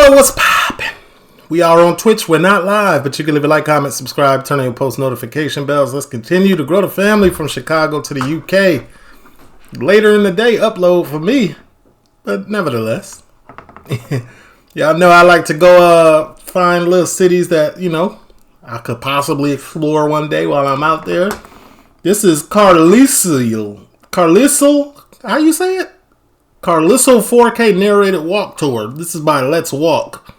Hello, what's poppin'? We are on Twitch. We're not live, but you can leave a like, comment, subscribe, turn on your post notification bells. Let's continue to grow the family from Chicago to the UK. Later in the day, upload for me, but nevertheless. Y'all know I like to go find little cities that, I could possibly explore one day while I'm out there. This is Carlisle. How you say it? Carlisle 4K narrated walk tour. This is by Let's Walk.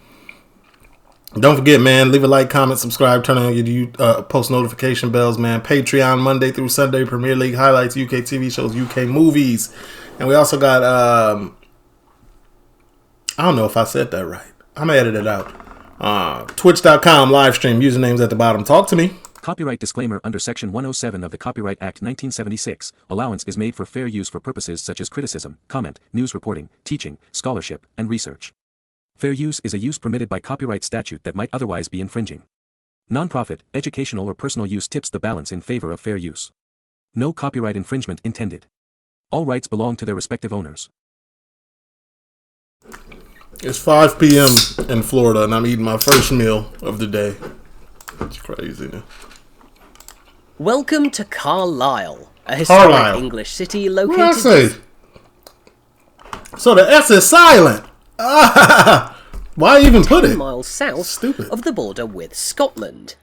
Don't forget, man, leave a like, comment, subscribe, turn on your post notification bells, man. Patreon, Monday through Sunday, Premier League highlights, UK TV shows, UK movies. And we also got, I don't know if I said that right. I'm going to edit it out. Twitch.com live stream, usernames at the bottom. Talk to me. Copyright disclaimer under Section 107 of the Copyright Act 1976. Allowance is made for fair use for purposes such as criticism, comment, news reporting, teaching, scholarship, and research. Fair use is a use permitted by copyright statute that might otherwise be infringing. Non-profit, educational or personal use tips the balance in favor of fair use. No copyright infringement intended. All rights belong to their respective owners. It's 5 p.m. in Florida and I'm eating my first meal of the day. It's crazy. Welcome to Carlisle, a historic English city located... What did I say? So the S is silent. Why even put it? 10 miles south of the border with Scotland,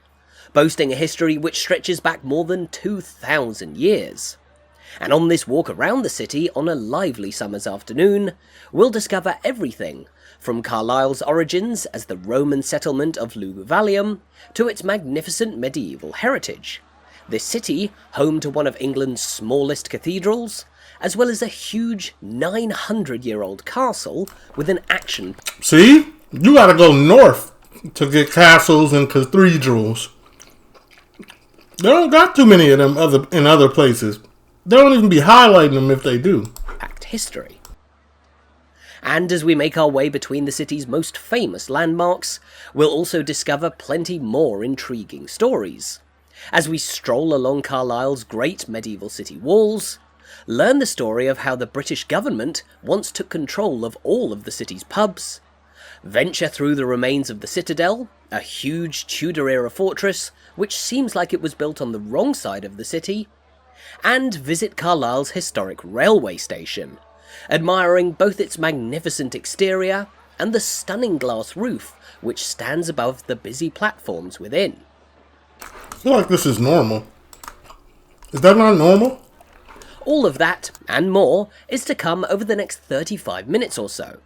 boasting a history which stretches back more than 2,000 years. And on this walk around the city on a lively summer's afternoon, we'll discover everything from Carlisle's origins as the Roman settlement of Luguvalium to its magnificent medieval heritage. This city, home to one of England's smallest cathedrals, as well as a huge 900-year-old castle with an action... See? You gotta go north to get castles and cathedrals. They don't got too many of them in other places. They don't even be highlighting them if they do. ...packed history. And as we make our way between the city's most famous landmarks, we'll also discover plenty more intriguing stories. As we stroll along Carlisle's great medieval city walls, learn the story of how the British government once took control of all of the city's pubs, venture through the remains of the Citadel, a huge Tudor-era fortress which seems like it was built on the wrong side of the city, and visit Carlisle's historic railway station, admiring both its magnificent exterior and the stunning glass roof which stands above the busy platforms within. I feel like this is normal. Is that not normal? All of that, and more, is to come over the next 35 minutes or so.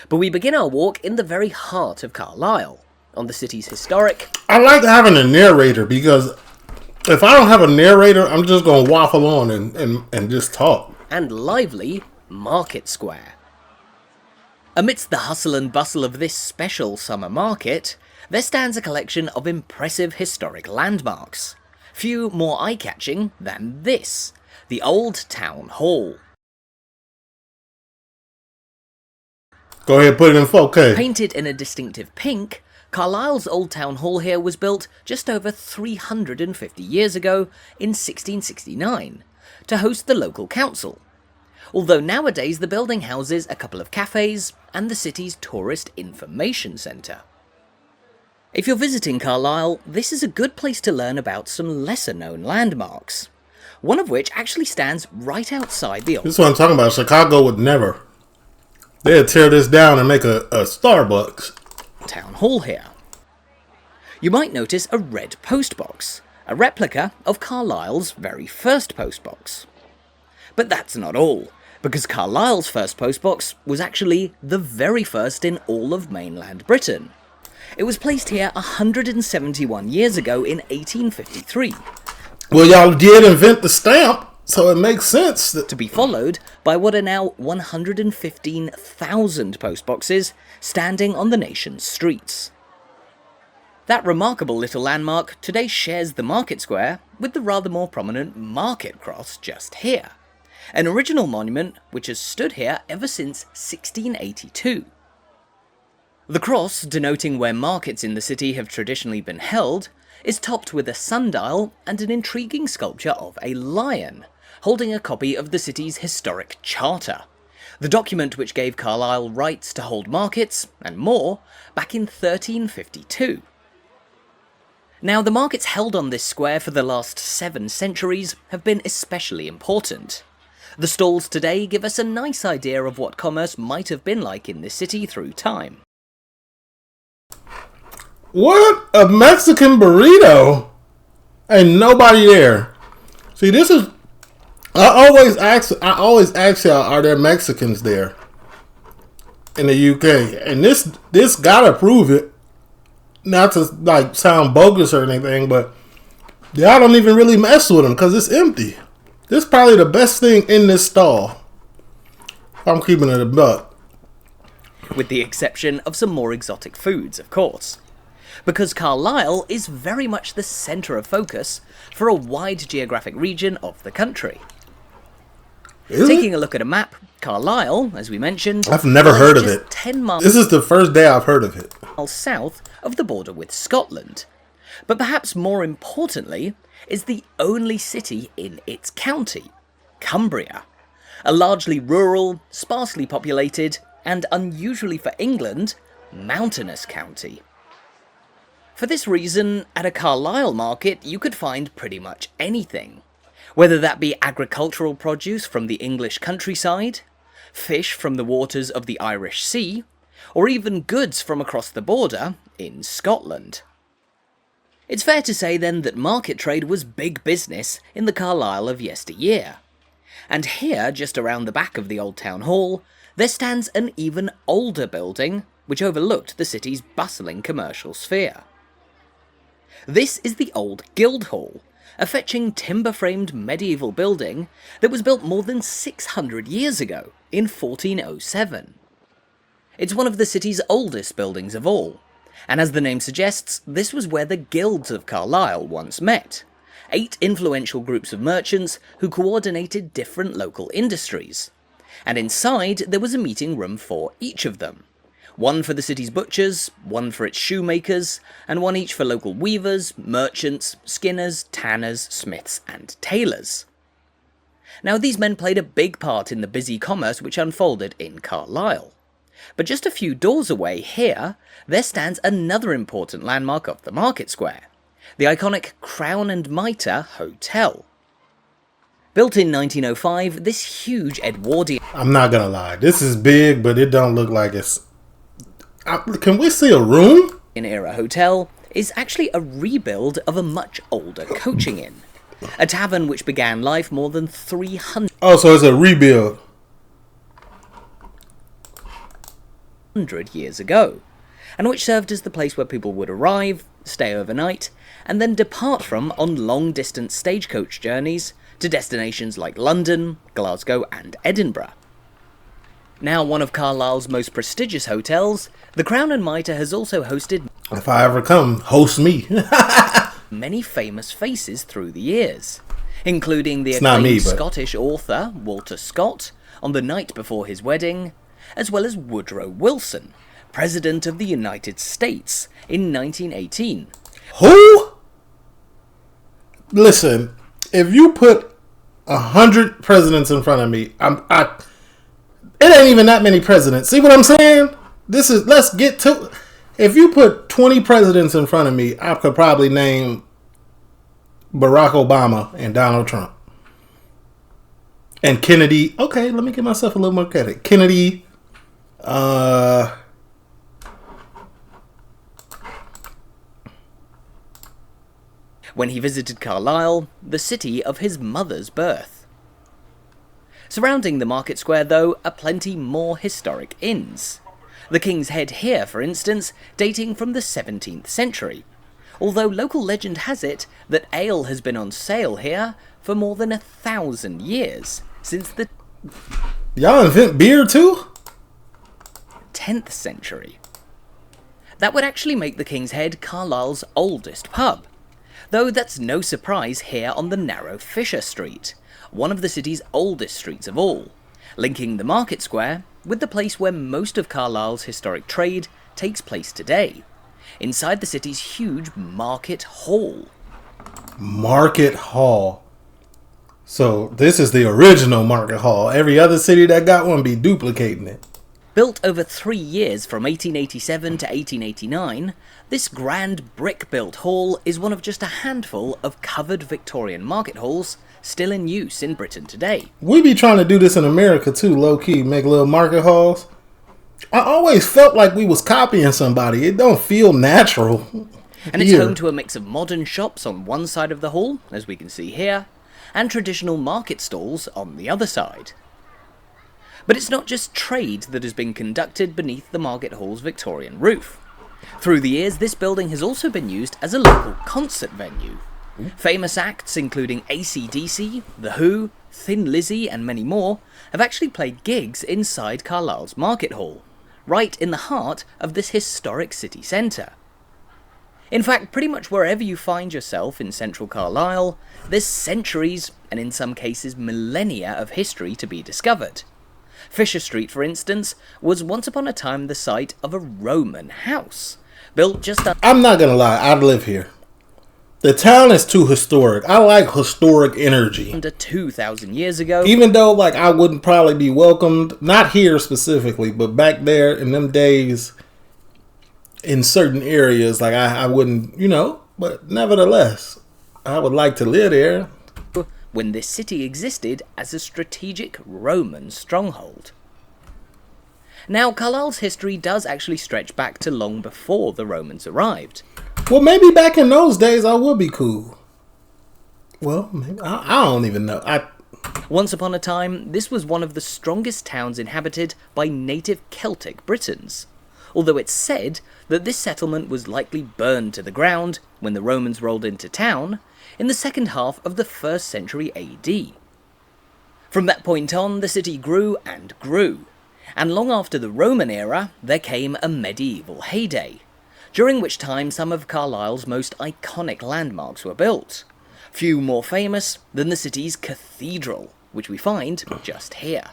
But we begin our walk in the very heart of Carlisle, on the city's historic... I like having a narrator because if I don't have a narrator, I'm just going to waffle on and just talk. ...and lively market square. Amidst the hustle and bustle of this special summer market, there stands a collection of impressive historic landmarks. Few more eye-catching than this, the Old Town Hall. Go ahead, put it in 4K. Painted in a distinctive pink, Carlisle's Old Town Hall here was built just over 350 years ago in 1669 to host the local council. Although nowadays the building houses a couple of cafes and the city's tourist information centre. If you're visiting Carlisle, this is a good place to learn about some lesser known landmarks. One of which actually stands right outside the old... This is what I'm talking about. Chicago would never. They'd tear this down and make a Starbucks. Town Hall here. You might notice a red postbox, a replica of Carlisle's very first postbox. But that's not all, because Carlisle's first postbox was actually the very first in all of mainland Britain. It was placed here 171 years ago in 1853. Well, y'all did invent the stamp, so it makes sense. To be followed by what are now 115,000 postboxes standing on the nation's streets. That remarkable little landmark today shares the market square with the rather more prominent market cross just here. An original monument which has stood here ever since 1682. The cross, denoting where markets in the city have traditionally been held, is topped with a sundial and an intriguing sculpture of a lion, holding a copy of the city's historic charter, the document which gave Carlisle rights to hold markets, and more, back in 1352. Now, the markets held on this square for the last 7 centuries have been especially important. The stalls today give us a nice idea of what commerce might have been like in this city through time. What? A Mexican burrito? Ain't nobody there. See, this is... I always ask y'all, are there Mexicans there in the UK? And this gotta prove it. Not to like sound bogus or anything, but y'all don't even really mess with them because it's empty. This is probably the best thing in this stall. I'm keeping it a buck. With the exception of some more exotic foods, of course. Because Carlisle is very much the centre of focus for a wide geographic region of the country. Taking a look at a map, Carlisle, as we mentioned... I've never heard of it. 10 miles this is the first day I've heard of it. South of the border with Scotland. But perhaps more importantly, is the only city in its county, Cumbria. A largely rural, sparsely populated, and unusually for England, mountainous county. For this reason, at a Carlisle market you could find pretty much anything. Whether that be agricultural produce from the English countryside, fish from the waters of the Irish Sea, or even goods from across the border in Scotland. It's fair to say then that market trade was big business in the Carlisle of yesteryear. And here, just around the back of the old town hall, there stands an even older building which overlooked the city's bustling commercial sphere. This is the old Guildhall, a fetching timber-framed medieval building that was built more than 600 years ago, in 1407. It's one of the city's oldest buildings of all, and as the name suggests, this was where the guilds of Carlisle once met. 8 influential groups of merchants who coordinated different local industries. And inside there was a meeting room for each of them. One for the city's butchers, one for its shoemakers, and one each for local weavers, merchants, skinners, tanners, smiths, and tailors. Now, these men played a big part in the busy commerce which unfolded in Carlisle. But just a few doors away here, there stands another important landmark of the market square, the iconic Crown and Mitre Hotel. Built in 1905, this huge Edwardian... I'm not gonna lie, this is big, but it don't look like it's... Can we see a room? ...era hotel is actually a rebuild of a much older coaching inn. A tavern which began life more than 300... Oh, so it's a rebuild. ...years ago, and which served as the place where people would arrive, stay overnight, and then depart from on long-distance stagecoach journeys to destinations like London, Glasgow, and Edinburgh. Now one of Carlisle's most prestigious hotels, the Crown and Mitre has also hosted... If I ever come, host me. ...many famous faces through the years, including the acclaimed Scottish author Walter Scott on the night before his wedding, as well as Woodrow Wilson, President of the United States in 1918. Who? Listen, if you put 100 presidents in front of me, it ain't even that many presidents. See what I'm saying? Let's get to... If you put 20 presidents in front of me, I could probably name Barack Obama and Donald Trump. And Kennedy. Okay, let me give myself a little more credit. Kennedy... when he visited Carlisle, the city of his mother's birth. Surrounding the market square, though, are plenty more historic inns. The King's Head here, for instance, dating from the 17th century, although local legend has it that ale has been on sale here for more than 1,000 years, since the... Y'all invent beer too? 10th century. That would actually make the King's Head Carlisle's oldest pub, though that's no surprise here on the narrow Fisher Street, one of the city's oldest streets of all, linking the market square with the place where most of Carlisle's historic trade takes place today, inside the city's huge Market Hall. Market Hall. So this is the original market hall. Every other city that got one be duplicating it. Built over 3 years from 1887 to 1889, this grand brick-built hall is one of just a handful of covered Victorian market halls still in use in Britain today. We be trying to do this in America too, low-key, make little market halls. I always felt like we was copying somebody. It don't feel natural. And it's home to a mix of modern shops on one side of the hall, as we can see here, and traditional market stalls on the other side. But it's not just trade that has been conducted beneath the market hall's Victorian roof. Through the years, this building has also been used as a local concert venue. Famous acts including AC/DC, The Who, Thin Lizzy and many more have actually played gigs inside Carlisle's market hall, right in the heart of this historic city centre. In fact, pretty much wherever you find yourself in central Carlisle, there's centuries, and in some cases millennia of history to be discovered. Fisher Street, for instance, was once upon a time the site of a Roman house, built just I'm not gonna lie, I'd live here. The town is too historic. I like historic energy. under 2,000 years ago. Even though, like, I wouldn't probably be welcomed, not here specifically, but back there in them days, in certain areas, like, I wouldn't, but nevertheless, I would like to live there. When this city existed as a strategic Roman stronghold. Now, Carlisle's history does actually stretch back to long before the Romans arrived. Well, maybe back in those days, I would be cool. Well, maybe, I don't even know. Once upon a time, this was one of the strongest towns inhabited by native Celtic Britons, although it's said that this settlement was likely burned to the ground when the Romans rolled into town in the second half of the 1st century AD. From that point on, the city grew and grew, and long after the Roman era, there came a medieval heyday, during which time some of Carlisle's most iconic landmarks were built, few more famous than the city's Cathedral, which we find just here.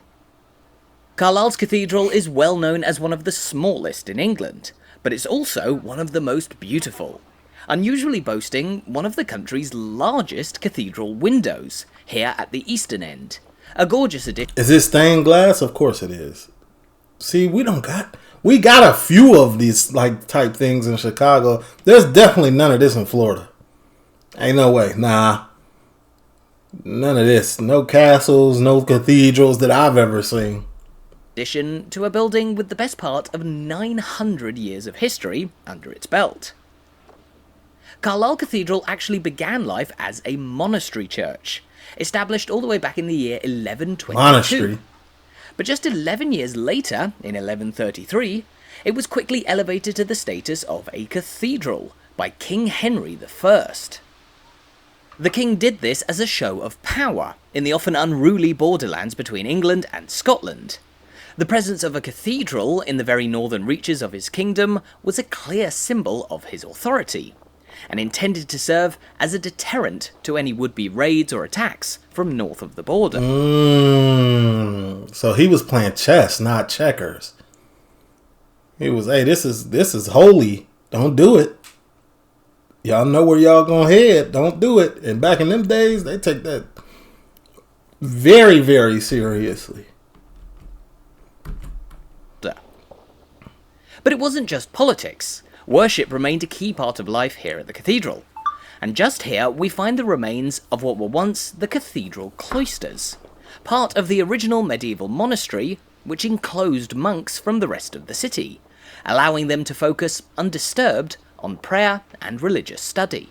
Carlisle's Cathedral is well known as one of the smallest in England, but it's also one of the most beautiful, unusually boasting one of the country's largest cathedral windows, here at the eastern end. A gorgeous addition. Is it stained glass? Of course it is. See, we got a few of these like type things in Chicago. There's definitely none of this in Florida. Ain't no way. Nah. None of this. No castles, no cathedrals that I've ever seen. Addition to a building with the best part of 900 years of history under its belt. Carlisle Cathedral actually began life as a monastery church, established all the way back in the year 1122. Monastery. But just 11 years later, in 1133, it was quickly elevated to the status of a cathedral by King Henry I. The king did this as a show of power in the often unruly borderlands between England and Scotland. The presence of a cathedral in the very northern reaches of his kingdom was a clear symbol of his authority, and intended to serve as a deterrent to any would-be raids or attacks from north of the border. So he was playing chess, not checkers. He was, hey, this is holy. Don't do it. Y'all know where y'all gonna head. Don't do it. And back in them days, they take that very, very seriously. But it wasn't just politics. Worship remained a key part of life here at the cathedral. And just here we find the remains of what were once the cathedral cloisters, part of the original medieval monastery which enclosed monks from the rest of the city, allowing them to focus undisturbed on prayer and religious study.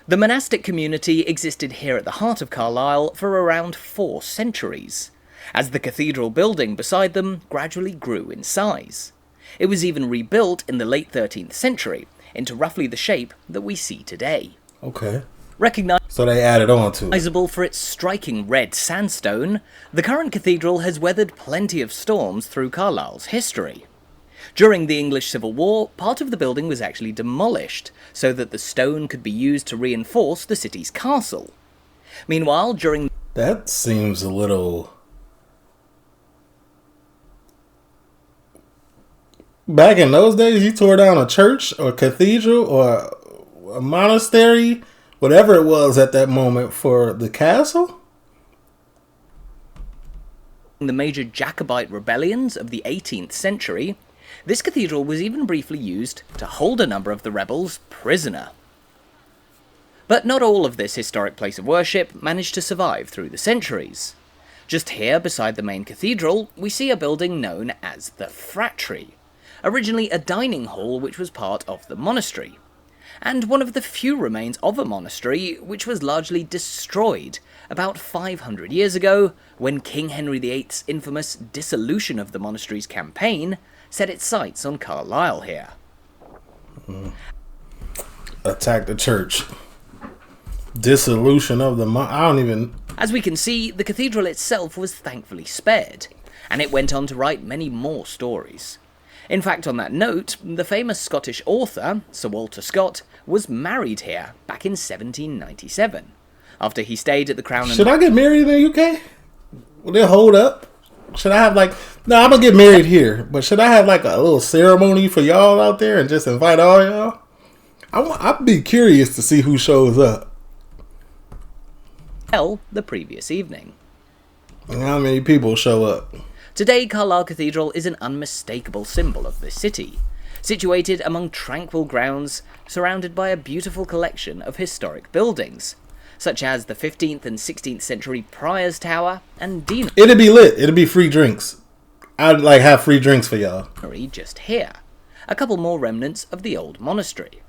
The monastic community existed here at the heart of Carlisle for around 4 centuries, as the cathedral building beside them gradually grew in size. It was even rebuilt in the late 13th century into roughly the shape that we see today. Okay. So they added on to it. Recognizable for its striking red sandstone, the current cathedral has weathered plenty of storms through Carlisle's history. During the English Civil War, part of the building was actually demolished so that the stone could be used to reinforce the city's castle. Meanwhile, during... That seems a little... Back in those days, you tore down a church or a cathedral or a monastery whatever it was at that moment for the castle. In the major Jacobite rebellions of the 18th century, this cathedral was even briefly used to hold a number of the rebels prisoner. But not all of this historic place of worship managed to survive through the centuries. Just here, beside the main cathedral, we see a building known as the Fratry, originally a dining hall which was part of the monastery, and one of the few remains of a monastery which was largely destroyed about 500 years ago when King Henry VIII's infamous dissolution of the monastery's campaign set its sights on Carlisle here. Attack the church. Dissolution of the I don't even... As we can see, the cathedral itself was thankfully spared, and it went on to write many more stories. In fact, on that note, the famous Scottish author, Sir Walter Scott, was married here back in 1797, after he stayed at the Crown and... Should I get married in the UK? Will they hold up? Should I have no, I'm gonna get married here, but should I have a little ceremony for y'all out there and just invite all y'all? I'd be curious to see who shows up. The previous evening. How many people show up? Today, Carlisle Cathedral is an unmistakable symbol of this city, situated among tranquil grounds surrounded by a beautiful collection of historic buildings, such as the 15th and 16th century Prior's Tower and Deanery. It'd be lit. It'd be free drinks. I'd have free drinks for y'all. Just here. A couple more remnants of the old monastery.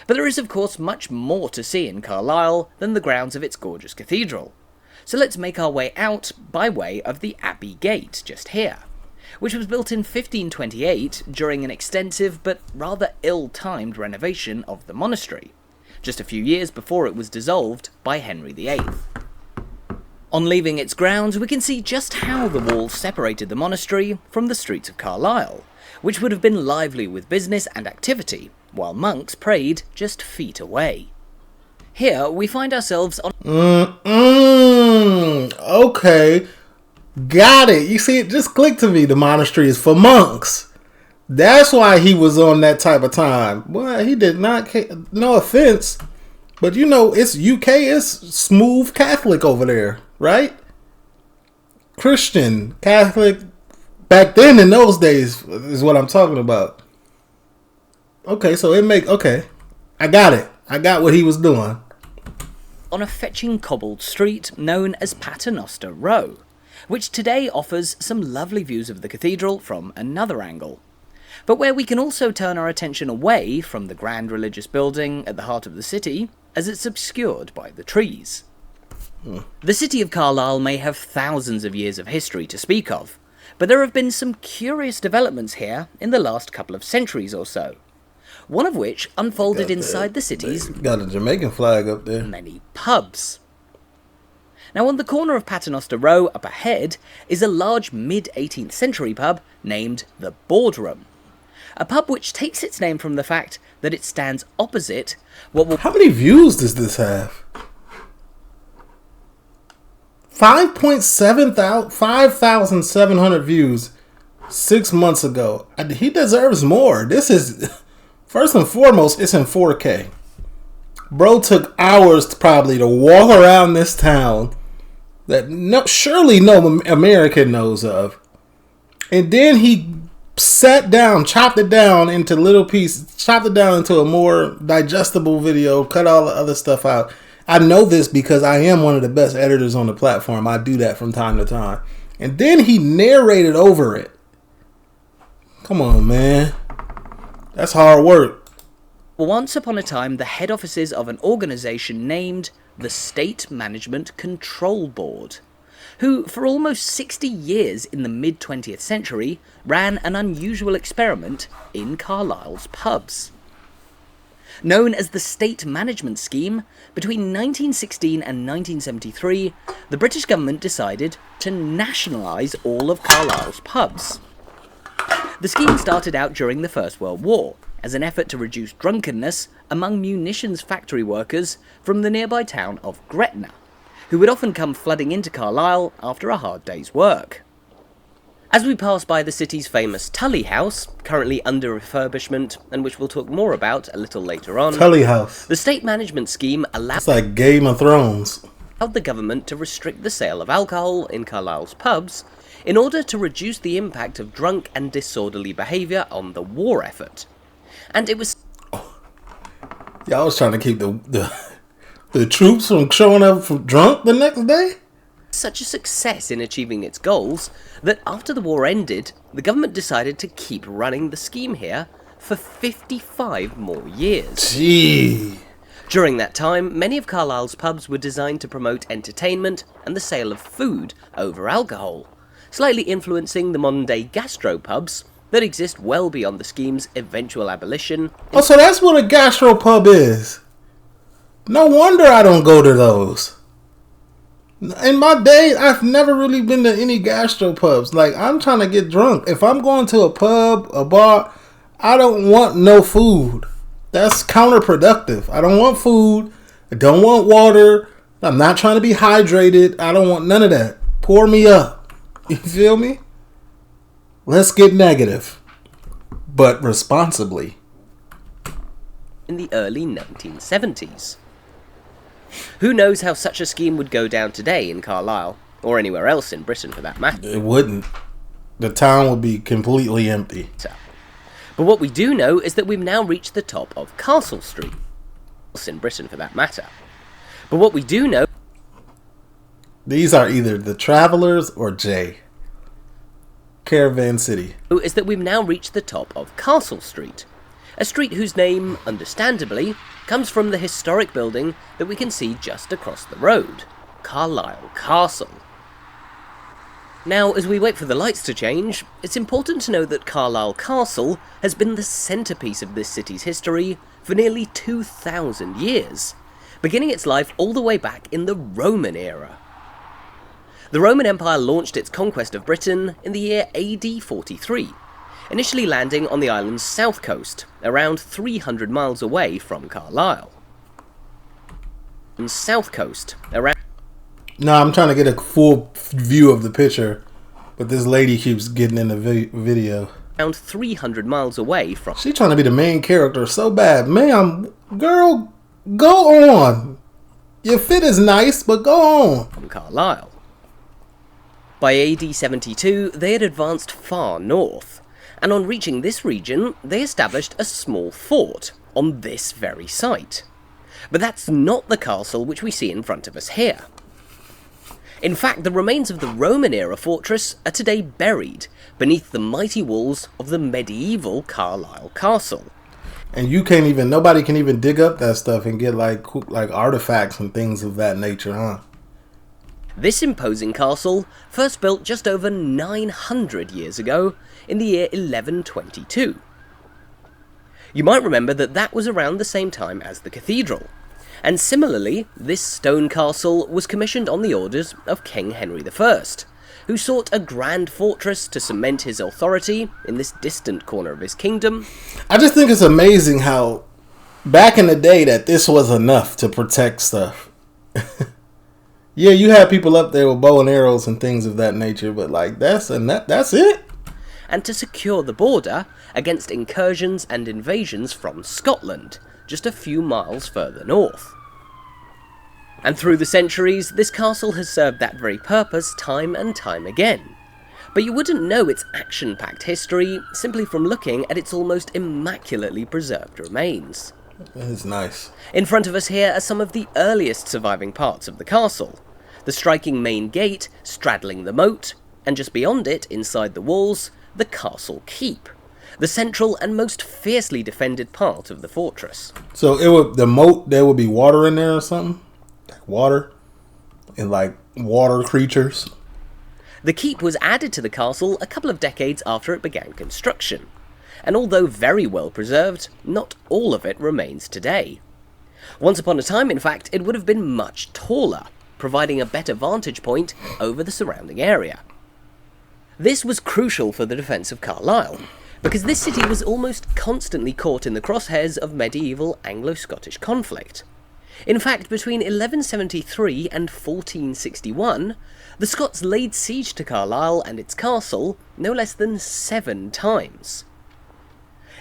But there is of course much more to see in Carlisle than the grounds of its gorgeous cathedral. So let's make our way out by way of the Abbey Gate just here, which was built in 1528 during an extensive but rather ill-timed renovation of the monastery, just a few years before it was dissolved by Henry VIII. On leaving its grounds, we can see just how the walls separated the monastery from the streets of Carlisle, which would have been lively with business and activity, while monks prayed just feet away. Here we find ourselves on... Okay. Got it. You see, it just clicked to me. The monastery is for monks. That's why he was on that type of time. Well, he did not... No offense. But it's UK. It's smooth Catholic over there, right? Christian, Catholic. Back then in those days is what I'm talking about. Okay, so okay. I got it. I got what he was doing. On a fetching cobbled street known as Paternoster Row, which today offers some lovely views of the cathedral from another angle, but where we can also turn our attention away from the grand religious building at the heart of the city, as it's obscured by the trees. The city of Carlisle may have thousands of years of history to speak of, but there have been some curious developments here in the last couple of centuries or so, one of which unfolded inside the city's... Got a Jamaican flag up there. ...many pubs. Now on the corner of Paternoster Row up ahead is a large mid-18th century pub named the Boardroom, a pub which takes its name from the fact that it stands opposite what will... How many views does this have? 5,700 views 6 months ago. He deserves more. This is, first and foremost, it's in 4K. Bro took hours probably to walk around this town that surely no American knows of. And then he sat down, chopped it down into little pieces, chopped it down into a more digestible video, cut all the other stuff out. I know this because I am one of the best editors on the platform. I do that from time to time. And then he narrated over it. Come on, man. That's hard work. Once upon a time, the head offices of an organisation named the State Management Control Board, who for almost 60 years in the mid-20th century ran an unusual experiment in Carlisle's pubs. Known as the State Management Scheme, between 1916 and 1973, the British government decided to nationalise all of Carlisle's pubs. The scheme started out during the First World War, as an effort to reduce drunkenness among munitions factory workers from the nearby town of Gretna, who would often come flooding into Carlisle after a hard day's work. As we pass by the city's famous Tullie House, currently under refurbishment, and which we'll talk more about a little later on, Tullie House. The state management scheme allowed It's like Game of Thrones. the government to restrict the sale of alcohol in Carlisle's pubs in order to reduce the impact of drunk and disorderly behaviour on the war effort. And it was... Yeah, I was trying to keep the troops from showing up drunk the next day? such a success in achieving its goals that after the war ended, the government decided to keep running the scheme here for 55 more years. Gee. During that time, many of Carlisle's pubs were designed to promote entertainment and the sale of food over alcohol, slightly influencing the modern-day gastropubs that exist well beyond the scheme's eventual abolition. Oh, so that's what a gastropub is. No wonder I don't go to those. In my day, I've never really been to any gastropubs. Like, I'm trying to get drunk. If I'm going to a pub, a bar, I don't want no food. That's counterproductive. I don't want food. I don't want water. I'm not trying to be hydrated. I don't want none of that. Pour me up. You feel me? Let's get negative, but responsibly. In the early 1970s. Who knows how such a scheme would go down today in Carlisle, or anywhere else in Britain for that matter. It wouldn't. The town would be completely empty. But what we do know is that we've now reached the top of Castle Street. In Britain for that matter. But what we do know... These are either the Travelers or Jay. Caravan City. ...is that we've now reached the top of Castle Street. A street whose name, understandably, comes from the historic building that we can see just across the road. Carlisle Castle. Now, as we wait for the lights to change, it's important to know that Carlisle Castle has been the centrepiece of this city's history for nearly 2,000 years, beginning its life all the way back in the Roman era. The Roman Empire launched its conquest of Britain in the year AD 43, initially landing on the island's south coast, around 300 miles away from Carlisle. South coast, around... No, I'm trying to get a full view of the picture, but this lady keeps getting in the video. Around 300 miles away from... She's trying to be the main character so bad. Ma'am, girl, go on. Your fit is nice, but go on. From Carlisle. By AD 72, they had advanced far north, and on reaching this region, they established a small fort on this very site. But that's not the castle which we see in front of us here. In fact, the remains of the Roman-era fortress are today buried beneath the mighty walls of the medieval Carlisle Castle. And nobody can even dig up that stuff and get like artifacts and things of that nature, huh? This imposing castle, first built just over 900 years ago, in the year 1122. You might remember that was around the same time as the Cathedral. And similarly, this stone castle was commissioned on the orders of King Henry I, who sought a grand fortress to cement his authority in this distant corner of his kingdom. I just think it's amazing how, back in the day, that this was enough to protect stuff. Yeah, you had people up there with bow and arrows and things of that nature, but like, that's it? And to secure the border against incursions and invasions from Scotland, just a few miles further north. And through the centuries, this castle has served that very purpose time and time again. But you wouldn't know its action-packed history simply from looking at its almost immaculately preserved remains. That is nice. In front of us here are some of the earliest surviving parts of the castle. The striking main gate straddling the moat, and just beyond it, inside the walls, the castle keep. The central and most fiercely defended part of the fortress. So the moat, there would be water in there or something? Like water? And like water creatures? The keep was added to the castle a couple of decades after it began construction. And although very well preserved, not all of it remains today. Once upon a time, in fact, it would have been much taller, providing a better vantage point over the surrounding area. This was crucial for the defence of Carlisle, because this city was almost constantly caught in the crosshairs of medieval Anglo-Scottish conflict. In fact, between 1173 and 1461, the Scots laid siege to Carlisle and its castle no less than 7 times.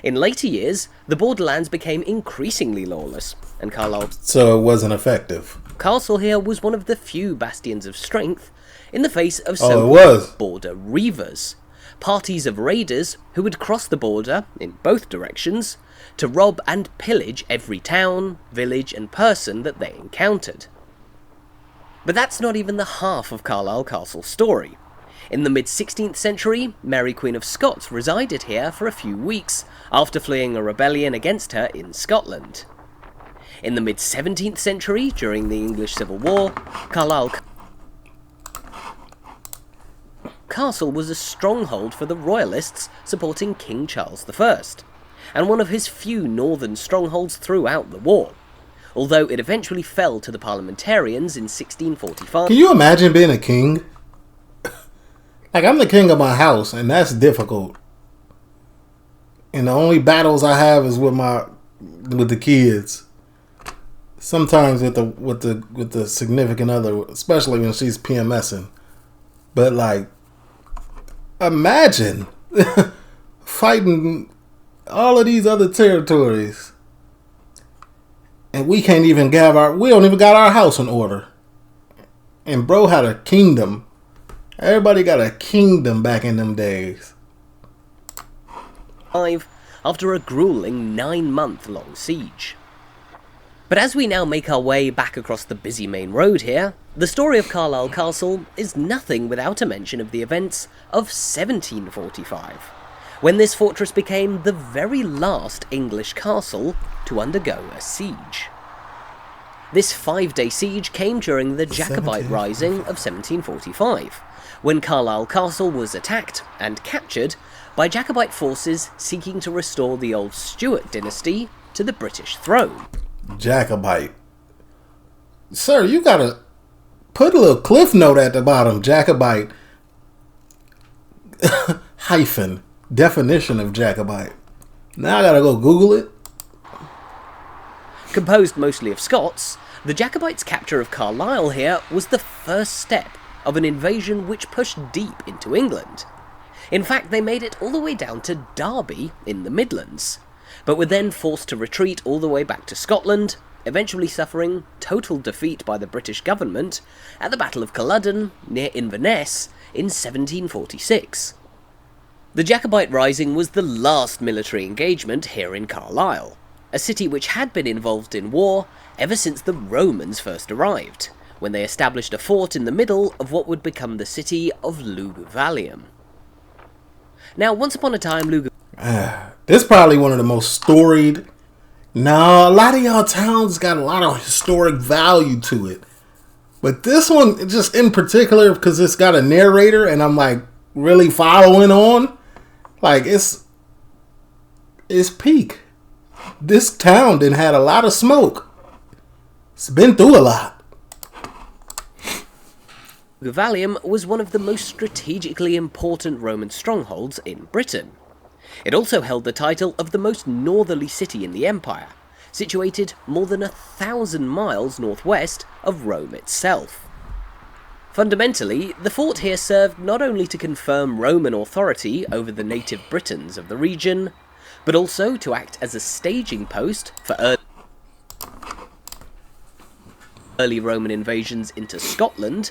In later years, the borderlands became increasingly lawless, and Carlisle So it wasn't effective. Castle here was one of the few bastions of strength in the face of Oh, it so was. border reavers, parties of raiders who would cross the border in both directions to rob and pillage every town, village and person that they encountered. But that's not even the half of Carlisle Castle's story. In the mid-16th century, Mary Queen of Scots resided here for a few weeks after fleeing a rebellion against her in Scotland. In the mid-17th century, during the English Civil War, Carlisle Castle was a stronghold for the Royalists supporting King Charles I, and one of his few northern strongholds throughout the war, although it eventually fell to the parliamentarians in 1645. Can you imagine being a king? Like, I'm the king of my house, and that's difficult. And the only battles I have is with the kids. Sometimes with the significant other, especially when she's PMSing. But like, imagine fighting all of these other territories, and we don't even got our house in order. And bro had a kingdom. Everybody got a kingdom back in them days. After a grueling 9-month-long siege. But as we now make our way back across the busy main road here, the story of Carlisle Castle is nothing without a mention of the events of 1745, when this fortress became the very last English castle to undergo a siege. This 5-day siege came during the Jacobite Rising of 1745, when Carlisle Castle was attacked and captured by Jacobite forces seeking to restore the old Stuart dynasty to the British throne. Jacobite. Sir, you gotta put a little cliff note at the bottom. Jacobite hyphen definition of Jacobite. Now I gotta go Google it. Composed mostly of Scots, the Jacobites' capture of Carlisle here was the first step of an invasion which pushed deep into England. In fact, they made it all the way down to Derby in the Midlands, but were then forced to retreat all the way back to Scotland, eventually suffering total defeat by the British government at the Battle of Culloden near Inverness in 1746. The Jacobite Rising was the last military engagement here in Carlisle, a city which had been involved in war ever since the Romans first arrived, when they established a fort in the middle of what would become the city of Luguvallium. Now, once upon a time, This is probably one of the most storied. Now, a lot of y'all towns got a lot of historic value to it. But this one, just in particular, because it's got a narrator and I'm like really following on, like it's peak. This town done had a lot of smoke. It's been through a lot. Luguvallium was one of the most strategically important Roman strongholds in Britain. It also held the title of the most northerly city in the empire, situated more than 1,000 miles northwest of Rome itself. Fundamentally, the fort here served not only to confirm Roman authority over the native Britons of the region, but also to act as a staging post for early Roman invasions into Scotland,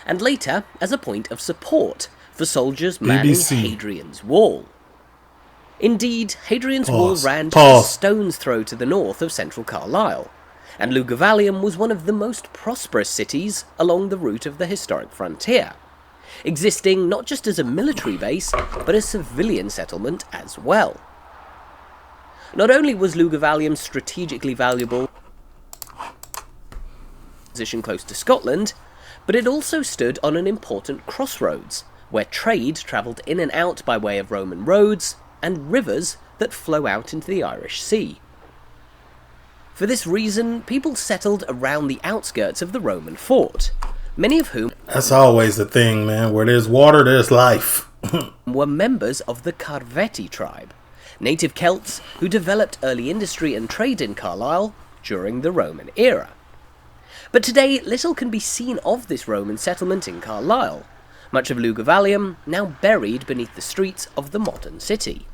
and later as a point of support for soldiers manning Hadrian's Wall. Indeed, Hadrian's Wall ran just a stone's throw to the north of central Carlisle, and Luguvallium was one of the most prosperous cities along the route of the historic frontier, existing not just as a military base, but a civilian settlement as well. Not only was Luguvallium strategically valuable, position close to Scotland, but it also stood on an important crossroads, where trade travelled in and out by way of Roman roads and rivers that flow out into the Irish Sea. For this reason, people settled around the outskirts of the Roman fort, many of whom... That's always the thing, man. Where there's water, there's life. ...were members of the Carvetti tribe, native Celts who developed early industry and trade in Carlisle during the Roman era. But today, little can be seen of this Roman settlement in Carlisle, much of Luguvallium now buried beneath the streets of the modern city.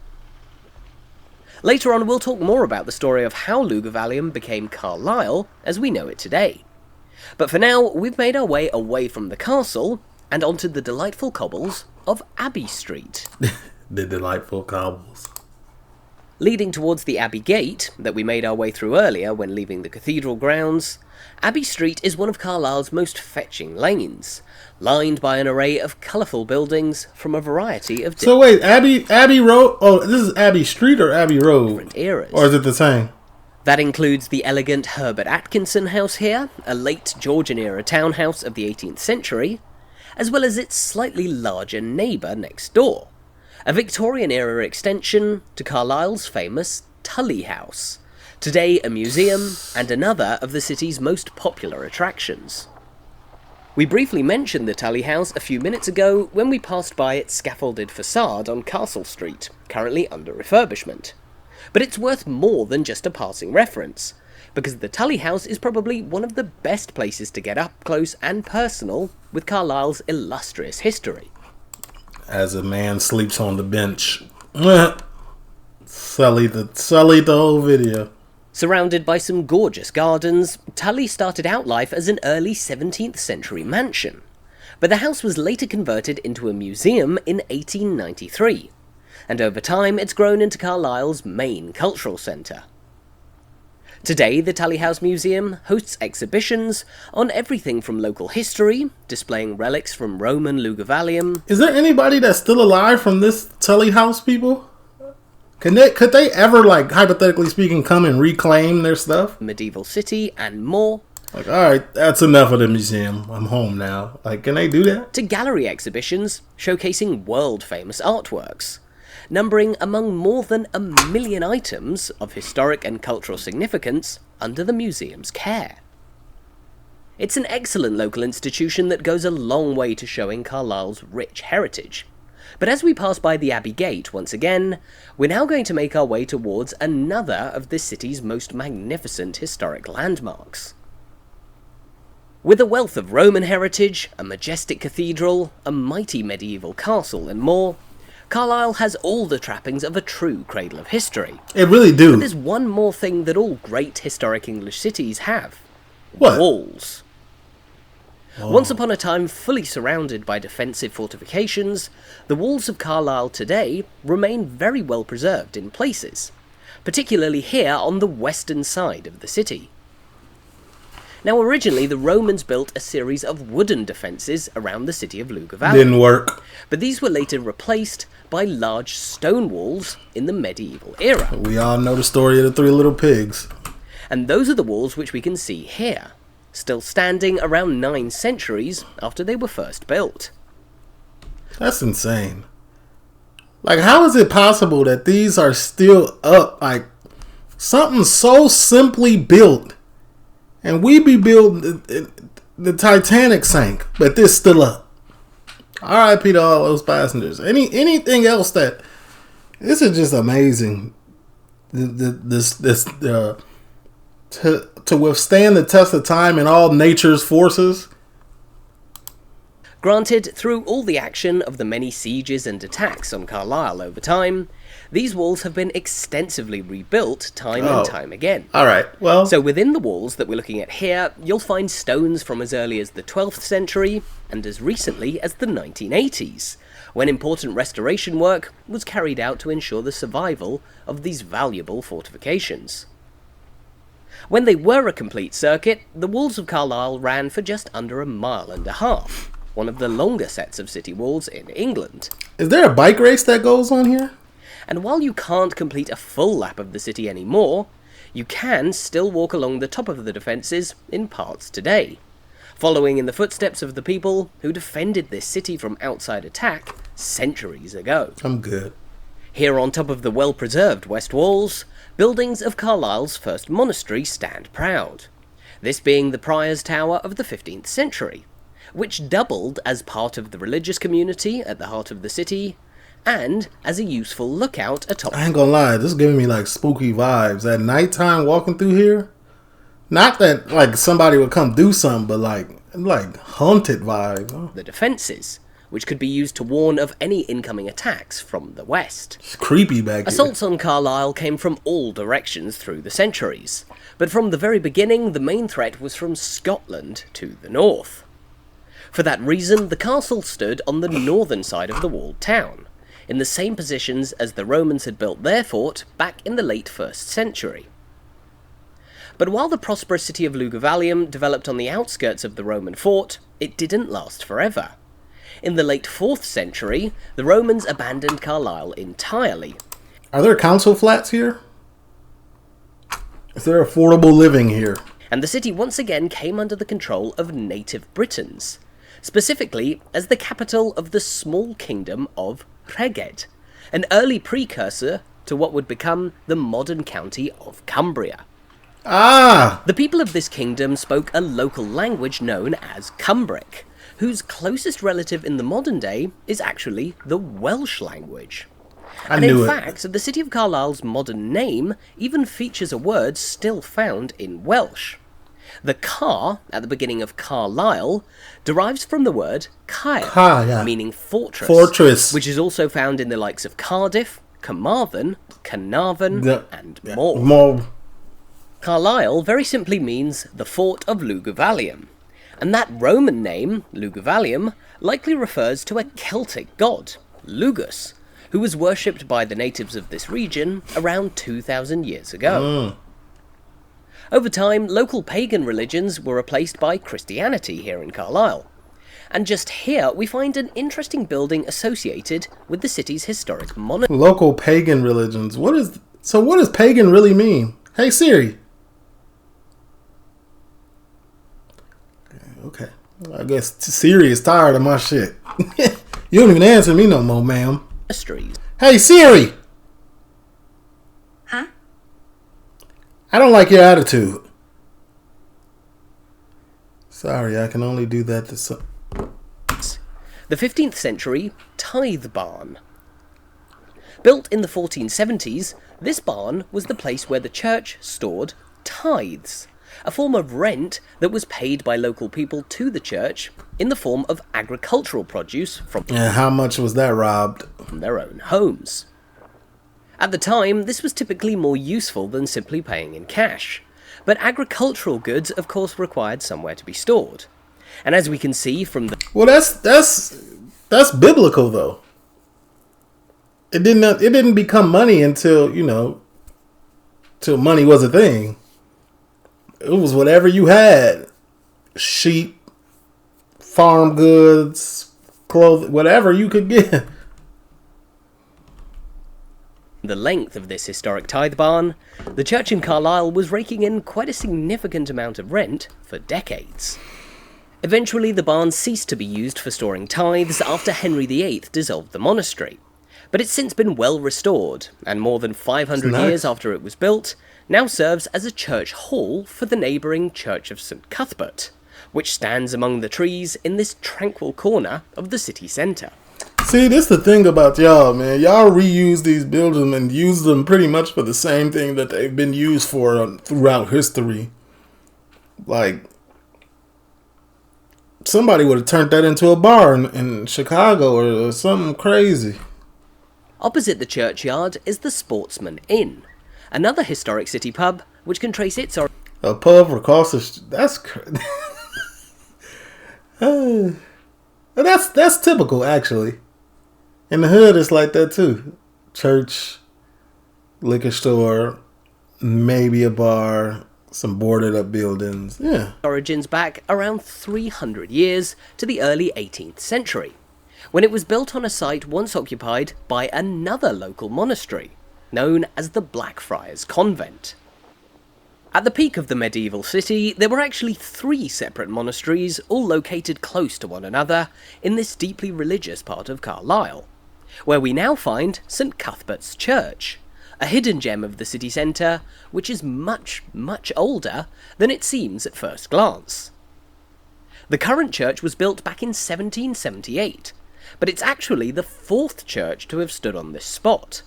Later on, we'll talk more about the story of how Luguvallium became Carlisle as we know it today. But for now, we've made our way away from the castle and onto the delightful cobbles of Abbey Street. The delightful cobbles. Leading towards the Abbey Gate that we made our way through earlier when leaving the Cathedral grounds, Abbey Street is one of Carlisle's most fetching lanes, lined by an array of colourful buildings from a variety of So wait, Abbey Road? Oh, this is Abbey Street or Abbey Road? different eras. Or is it the same? That includes the elegant Herbert Atkinson house here, a late Georgian-era townhouse of the 18th century, as well as its slightly larger neighbour next door, a Victorian-era extension to Carlisle's famous Tullie House, today a museum and another of the city's most popular attractions. We briefly mentioned the Tullie House a few minutes ago when we passed by its scaffolded facade on Castle Street, currently under refurbishment. But it's worth more than just a passing reference, because the Tullie House is probably one of the best places to get up close and personal with Carlisle's illustrious history. As a man sleeps on the bench. Sullied the whole video. Surrounded by some gorgeous gardens, Tullie started out life as an early 17th century mansion, but the house was later converted into a museum in 1893, and over time it's grown into Carlisle's main cultural centre. Today, the Tullie House Museum hosts exhibitions on everything from local history, displaying relics from Roman Luguvallium. Is there anybody that's still alive from this Tullie House, people? Could they ever, like, hypothetically speaking, come and reclaim their stuff? Medieval city, and more. Like, alright, that's enough of the museum. I'm home now. Like, can they do that? To gallery exhibitions showcasing world-famous artworks, numbering among more than 1 million items of historic and cultural significance under the museum's care. It's an excellent local institution that goes a long way to showing Carlisle's rich heritage. But as we pass by the Abbey Gate once again, we're now going to make our way towards another of this city's most magnificent historic landmarks. With a wealth of Roman heritage, a majestic cathedral, a mighty medieval castle and more, Carlisle has all the trappings of a true cradle of history. It really do. But there's one more thing that all great historic English cities have. What? Walls. Oh. Once upon a time fully surrounded by defensive fortifications, the walls of Carlisle today remain very well preserved in places, particularly here on the western side of the city. Now originally the Romans built a series of wooden defences around the city of Luguvallium. Didn't work. But these were later replaced by large stone walls in the medieval era. We all know the story of the three little pigs. And those are the walls which we can see here, still standing around 9 centuries after they were first built. That's insane. Like, how is it possible that these are still up? Like, something so simply built, and we be building the Titanic sank, but this still up. R.I.P. to all those passengers. Anything else that this is just amazing. To withstand the test of time and all nature's forces. Granted, through all the action of the many sieges and attacks on Carlisle over time, these walls have been extensively rebuilt time and time again. Alright, well... So within the walls that we're looking at here, you'll find stones from as early as the 12th century and as recently as the 1980s, when important restoration work was carried out to ensure the survival of these valuable fortifications. When they were a complete circuit, the walls of Carlisle ran for just under 1.5 miles, one of the longer sets of city walls in England. Is there a bike race that goes on here? And while you can't complete a full lap of the city anymore, you can still walk along the top of the defences in parts today, following in the footsteps of the people who defended this city from outside attack centuries ago. I'm good. Here on top of the well-preserved west walls, buildings of Carlisle's first monastery stand proud, this being the Prior's Tower of the 15th century, which doubled as part of the religious community at the heart of the city, and as a useful lookout atop. I ain't gonna lie, this is giving me like spooky vibes. At nighttime walking through here, Not that like somebody would come do something, but like haunted vibe. Huh? The defences, which could be used to warn of any incoming attacks from the west. It's creepy back here. Assaults on Carlisle came from all directions through the centuries, but from the very beginning the main threat was from Scotland to the north. For that reason, the castle stood on the northern side of the walled town, in the same positions as the Romans had built their fort back in the late 1st century. But while the prosperous city of Luguvallium developed on the outskirts of the Roman fort, it didn't last forever. In the late 4th century, the Romans abandoned Carlisle entirely. Are there council flats here? Is there affordable living here? And the city once again came under the control of native Britons, specifically as the capital of the small kingdom of Rheged, an early precursor to what would become the modern county of Cumbria. Ah! The people of this kingdom spoke a local language known as Cumbric, whose closest relative in the modern day is actually the Welsh language. And in fact, the city of Carlisle's modern name even features a word still found in Welsh. The Car, at the beginning of Carlisle, derives from the word Caer, meaning fortress, which is also found in the likes of Cardiff, Carmarthen, Carnarvon, and more. Carlisle very simply means the fort of Luguvallium, and that Roman name, Luguvallium, likely refers to a Celtic god, Lugus, who was worshipped by the natives of this region around 2,000 years ago. Over time, local pagan religions were replaced by Christianity here in Carlisle. And just here, we find an interesting building associated with the city's historic monastery. Local pagan religions. What does pagan really mean? Hey Siri. Okay. I guess Siri is tired of my shit. You don't even answer me no more, ma'am. Hey Siri! Huh? I don't like your attitude. Sorry, I can only do that to some. The 15th century tithe barn. Built in the 1470s, this barn was the place where the church stored tithes, a form of rent that was paid by local people to the church in the form of agricultural produce from how much was that robbed? From their own homes. At the time, this was typically more useful than simply paying in cash, but agricultural goods, of course, required somewhere to be stored. And as we can see from the... Well, that's biblical, though. It didn't become money until, till money was a thing. It was whatever you had. Sheep, farm goods, clothing, whatever you could get. The length of this historic tithe barn, the church in Carlisle was raking in quite a significant amount of rent for decades. Eventually, the barn ceased to be used for storing tithes after Henry VIII dissolved the monastery. But it's since been well restored, and more than 500 years after it was built, now serves as a church hall for the neighbouring Church of St Cuthbert, which stands among the trees in this tranquil corner of the city centre. See, this is the thing about y'all, man. Y'all reuse these buildings and use them pretty much for the same thing that they've been used for throughout history. Like, somebody would have turned that into a bar in Chicago or something crazy. Opposite the churchyard is the Sportsman Inn, another historic city pub which can trace its origin. A pub across the that's typical, actually. In the hood, it's like that too. Church, liquor store, maybe a bar, some boarded up buildings. Yeah. Origins back around 300 years to the early 18th century, when it was built on a site once occupied by another local monastery, known as the Blackfriars Convent. At the peak of the medieval city, there were actually 3 separate monasteries, all located close to one another in this deeply religious part of Carlisle, where we now find St Cuthbert's Church, a hidden gem of the city centre, which is much, much older than it seems at first glance. The current church was built back in 1778, but it's actually the 4th church to have stood on this spot.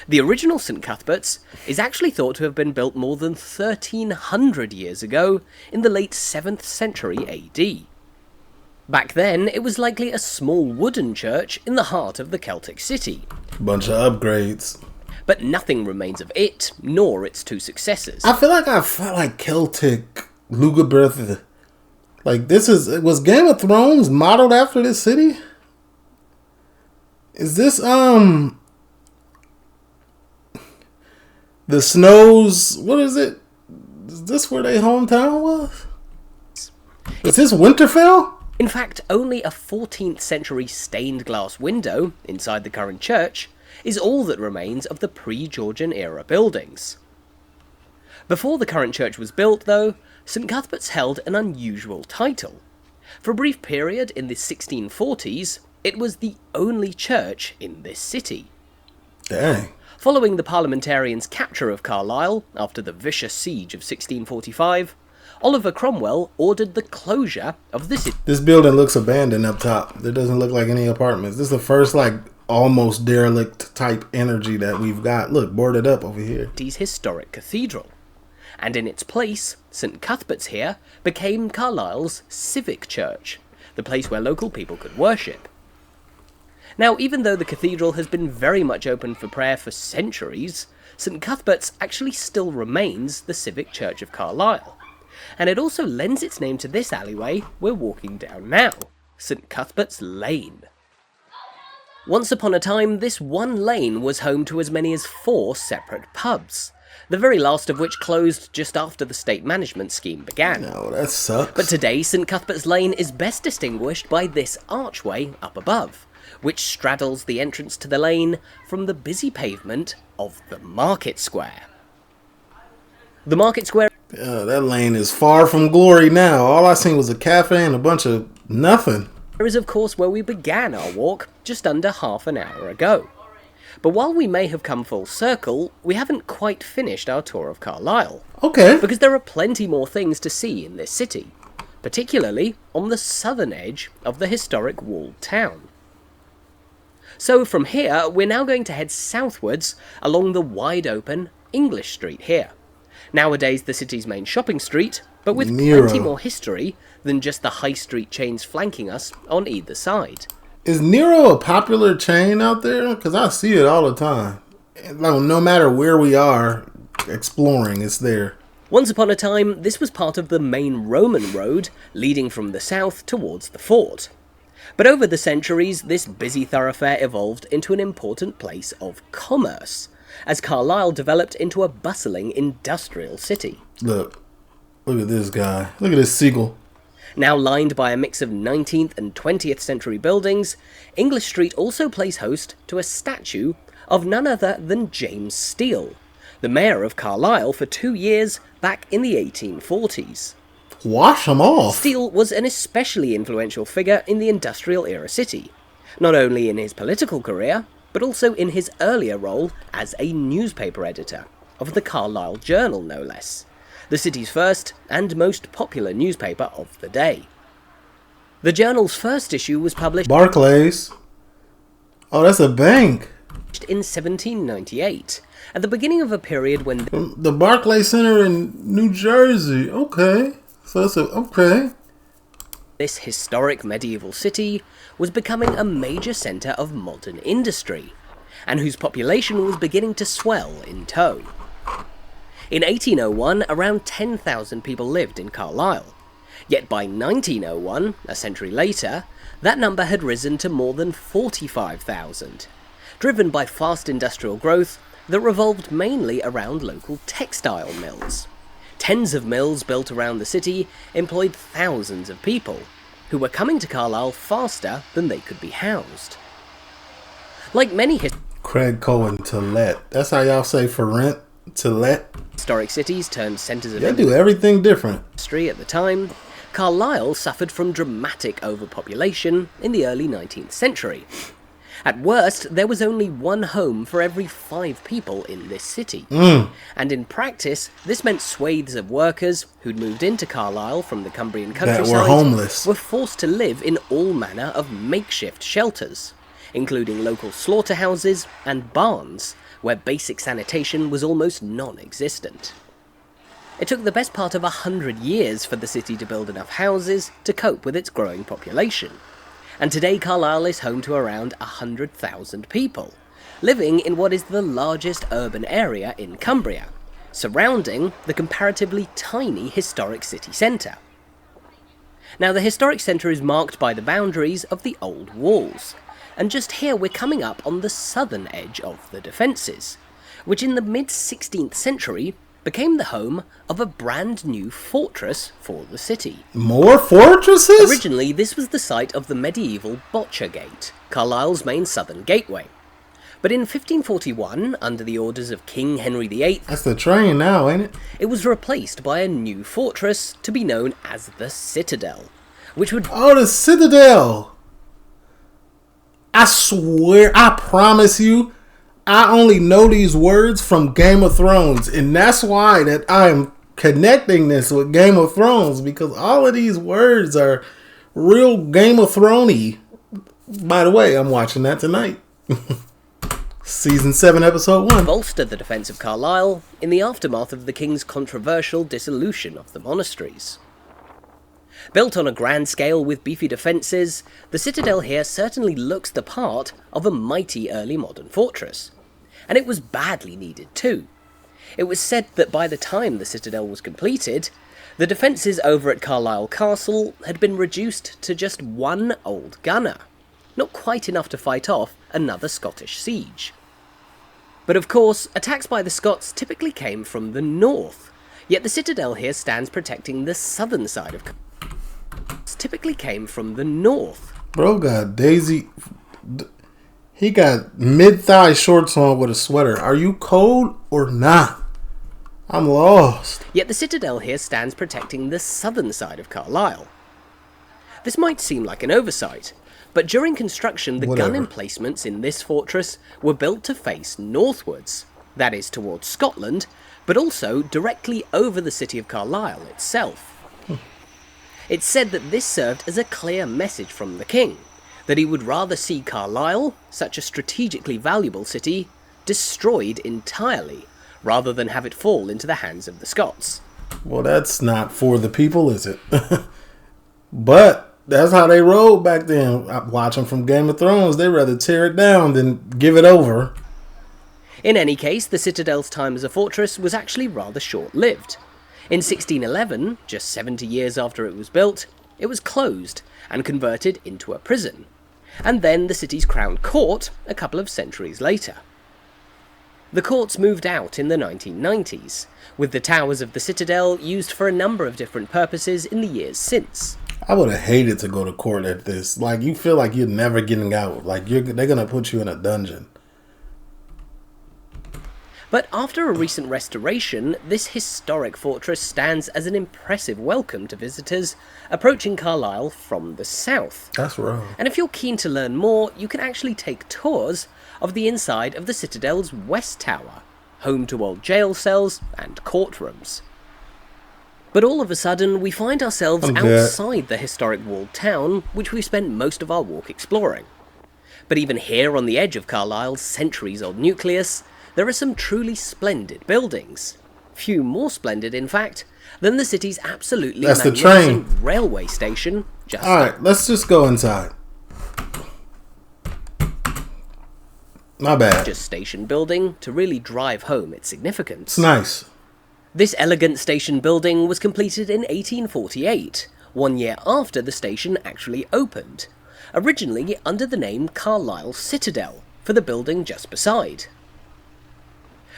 The original St Cuthbert's is actually thought to have been built more than 1300 years ago in the late 7th century AD. Back then, it was likely a small wooden church in the heart of the Celtic city. Bunch of upgrades. But nothing remains of it, nor its two successors. I felt like Celtic Luguberth. Like, was Game of Thrones modeled after this city? Is this, the Snows, what is it? Is this where their hometown was? Is this Winterfell? In fact, only a 14th century stained glass window inside the current church is all that remains of the pre-Georgian era buildings. Before the current church was built, though, St Cuthbert's held an unusual title. For a brief period in the 1640s, it was the only church in this city. Dang. Following the parliamentarians' capture of Carlisle after the vicious siege of 1645, Oliver Cromwell ordered the closure of the city. This building looks abandoned up top. There doesn't look like any apartments. This is the first, like, almost derelict type energy that we've got. Look, boarded up over here. City's historic cathedral. And in its place, St Cuthbert's here became Carlisle's civic church, the place where local people could worship. Now, even though the cathedral has been very much open for prayer for centuries, St Cuthbert's actually still remains the civic church of Carlisle. And it also lends its name to this alleyway we're walking down now, St Cuthbert's Lane. Once upon a time, this one lane was home to as many as 4 separate pubs, the very last of which closed just after the state management scheme began. No, that sucks. But today, St Cuthbert's Lane is best distinguished by this archway up above, which straddles the entrance to the lane from the busy pavement of the Market Square. The Market Square... that lane is far from glory now. All I seen was a cafe and a bunch of nothing. is of course where we began our walk just under half an hour ago. But while we may have come full circle, we haven't quite finished our tour of Carlisle. Okay. Because there are plenty more things to see in this city, particularly on the southern edge of the historic walled town. So from here, we're now going to head southwards along the wide-open English Street here. Nowadays the city's main shopping street, but with plenty more history than just the high street chains flanking us on either side. Is Nero a popular chain out there? Because I see it all the time. Like, no matter where we are exploring, it's there. Once upon a time, this was part of the main Roman road leading from the south towards the fort. But over the centuries, this busy thoroughfare evolved into an important place of commerce, as Carlisle developed into a bustling industrial city. Look at this guy. Look at this seagull. Now lined by a mix of 19th and 20th century buildings, English Street also plays host to a statue of none other than James Steele, the mayor of Carlisle for 2 years back in the 1840s. Wash him off. Steele was an especially influential figure in the industrial era city, not only in his political career, but also in his earlier role as a newspaper editor of the Carlisle Journal, no less, the city's first and most popular newspaper of the day. The journal's first issue was published Barclays. Oh, that's a bank. In 1798, at the beginning of a period when The Barclays Center in New Jersey. Okay. So it's okay. This historic medieval city was becoming a major centre of modern industry, and whose population was beginning to swell in tow. In 1801, around 10,000 people lived in Carlisle, yet by 1901, a century later, that number had risen to more than 45,000, driven by fast industrial growth that revolved mainly around local textile mills. Tens of mills built around the city employed thousands of people, who were coming to Carlisle faster than they could be housed. Like many Craig Cohen, to let. That's how y'all say for rent, to let. Historic cities turned centres of They do everything different. industry at the time, Carlisle suffered from dramatic overpopulation in the early 19th century. At worst, there was only one home for every 5 people in this city. And in practice, this meant swathes of workers who'd moved into Carlisle from the Cumbrian countryside That were homeless. were forced to live in all manner of makeshift shelters, including local slaughterhouses and barns, where basic sanitation was almost non-existent. It took the best part of 100 years for the city to build enough houses to cope with its growing population, and today Carlisle is home to around 100,000 people, living in what is the largest urban area in Cumbria, surrounding the comparatively tiny historic city centre. Now, the historic centre is marked by the boundaries of the old walls, and just here we're coming up on the southern edge of the defences, which in the mid-16th century became the home of a brand new fortress for the city. More fortresses? Originally, this was the site of the medieval Boccia Gate, Carlisle's main southern gateway. But in 1541, under the orders of King Henry VIII... That's the train now, ain't it? It was replaced by a new fortress to be known as the Citadel, which would... Oh, the Citadel! I swear, I promise you, I only know these words from Game of Thrones, and that's why that I am connecting this with Game of Thrones, because all of these words are real Game of Thrones-y. By the way, I'm watching that tonight. Season 7, Episode 1. Bolstered the defence of Carlisle in the aftermath of the king's controversial dissolution of the monasteries. Built on a grand scale with beefy defences, the Citadel here certainly looks the part of a mighty early modern fortress. And it was badly needed too. It was said that by the time the Citadel was completed, the defences over at Carlisle Castle had been reduced to just one old gunner, not quite enough to fight off another Scottish siege. But of course, attacks by the Scots typically came from the north, yet the Citadel here stands protecting the southern side of Carlisle. Typically came from the north. Bro got Daisy... He got mid-thigh shorts on with a sweater. Are you cold or not? I'm lost. Yet the Citadel here stands protecting the southern side of Carlisle. This might seem like an oversight, but during construction the gun emplacements in this fortress were built to face northwards, that is towards Scotland, but also directly over the city of Carlisle itself. It's said that this served as a clear message from the king, that he would rather see Carlisle, such a strategically valuable city, destroyed entirely, rather than have it fall into the hands of the Scots. Well, that's not for the people, is it? But that's how they rolled back then. Watching from Game of Thrones, they'd rather tear it down than give it over. In any case, the Citadel's time as a fortress was actually rather short-lived. In 1611, just 70 years after it was built, it was closed and converted into a prison, and then the city's crown court a couple of centuries later. The courts moved out in the 1990s, with the towers of the Citadel used for a number of different purposes in the years since. I would have hated to go to court at this. Like, you feel like you're never getting out. Like, they're going to put you in a dungeon. But after a recent restoration, this historic fortress stands as an impressive welcome to visitors approaching Carlisle from the south. That's wrong. And if you're keen to learn more, you can actually take tours of the inside of the Citadel's West Tower, home to old jail cells and courtrooms. But all of a sudden, we find ourselves outside the historic walled town, which we've spent most of our walk exploring. But even here on the edge of Carlisle's centuries-old nucleus, there are some truly splendid buildings. Few more splendid, in fact, than the city's absolutely magnificent railway station. Alright, let's just go inside. My bad. Just station building to really drive home its significance. It's nice. This elegant station building was completed in 1848, 1 year after the station actually opened, originally under the name Carlisle Citadel, for the building just beside.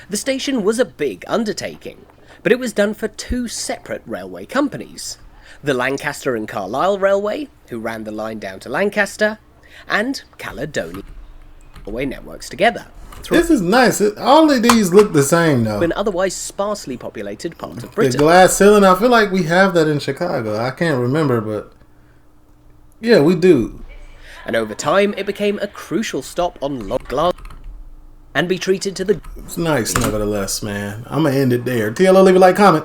The station was a big undertaking, but it was done for two separate railway companies, the Lancaster and Carlisle Railway, who ran the line down to Lancaster, and Caledonia Railway networks together. This is nice. All of these look the same, though. An otherwise sparsely populated part of Britain. The glass ceiling, I feel like we have that in Chicago. I can't remember, but yeah, we do. And over time, it became a crucial stop on glass and be treated to the... It's nice, nevertheless, man. I'm going to end it there. TLO, leave a like, comment.